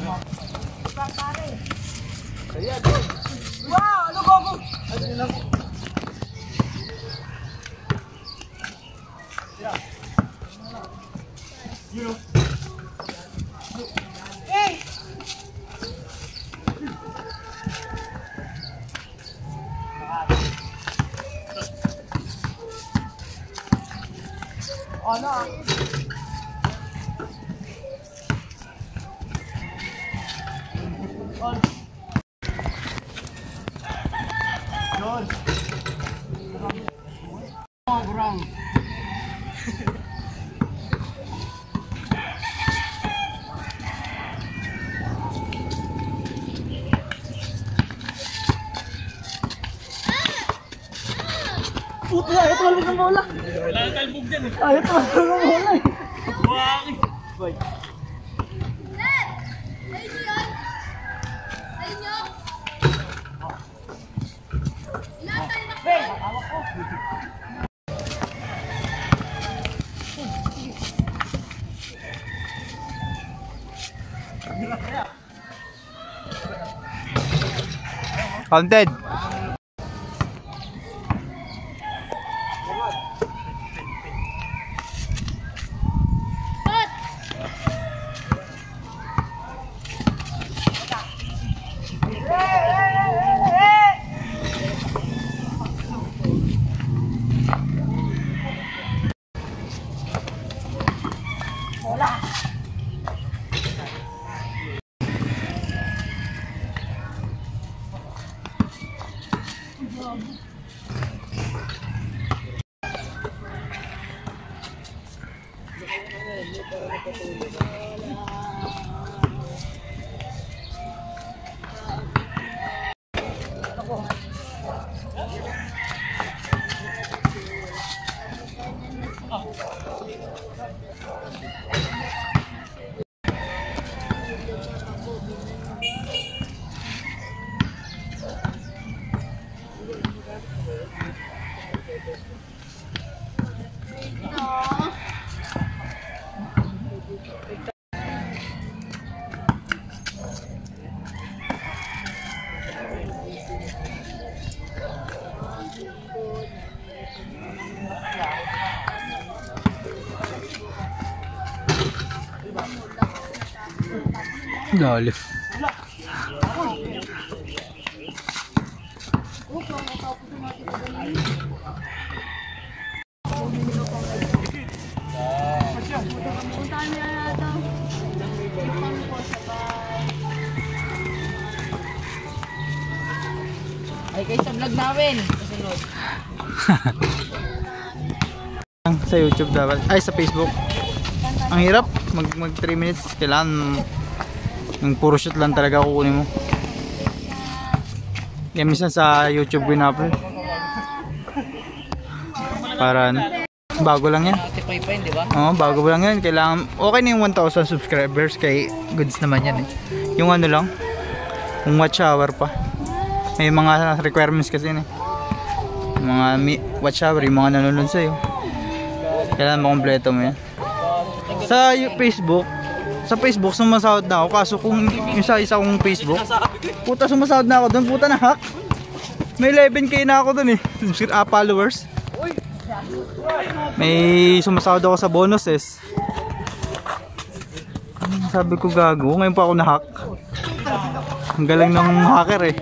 Wow! Ano ba ako? Hey! Ano ah? Yun. Oh, brown. Puto na, ito talbog ng bola. Wala ang talbog dyan eh. Ay, ito talbog ng bola eh. Buwaki. Boy. Dad! Sa inyo yun? Sa inyo? Inatan na ko. Hawak ko. Counted. Dali. Ay kayo sa vlog namin. Kasunod. Sa YouTube dapat. Ay, sa Facebook. Ang hirap. Mag 3 minutes. Kailangan yung puro shoot lang talaga kukunin mo. Kaya minsan sa YouTube win-upload. Para ano. Bago lang yan. Oo, bago lang yan. Kailangan, okay na yung 1,000 subscribers. Kay goods naman yan eh. Yung ano lang, yung watch hour pa. May mga requirements kasi yun eh. Mga watch hour, yung mga nanonood sa'yo. Kailangan makompleto mo yan. Sa Facebook sumasahod na ako. Kaso kung yung sa isa kong Facebook, puta sumasahod na ako doon. Puta na hack. May 11k na ako doon eh. Followers. May sumasahod ako sa bonuses. Sabi ko gago. Ngayon pa ako na hack. Ang galing ng hacker eh.